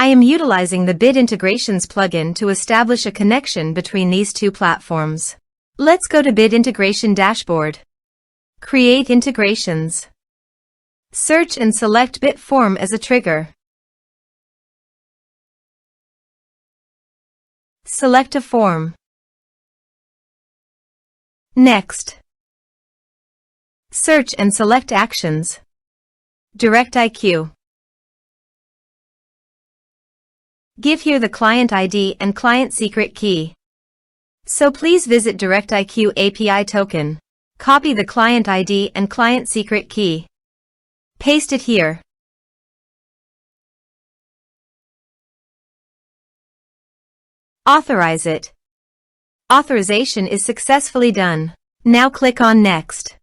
I am utilizing the Bid Integrations plugin to establish a connection between these two platforms. Let's go to Bid Integration Dashboard. Create integrations. Search and select Bid Form as a trigger. Select a form. Next. Search and select Actions. DirectIQ. Give here the client ID and client secret key. So please visit DirectIQ API token. Copy the client ID and client secret key. Paste it here. Authorize it. Authorization is successfully done. Now click on Next.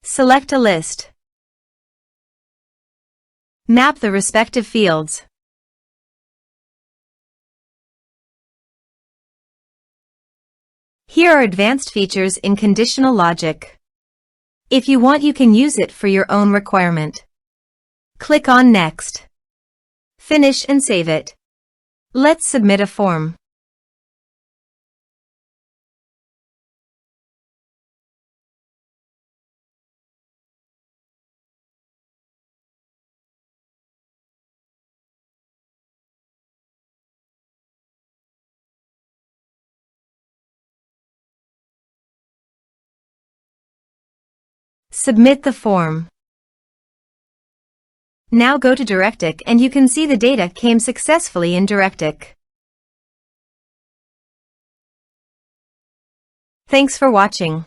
Select a list. Map the respective fields. Here are advanced features in conditional logic. If you want, you can use it for your own requirement. Click on Next. Finish and save it. Let's submit a form. Submit the form. Now go to DirectIQ and you can see the data came successfully in DirectIQ. Thanks for watching.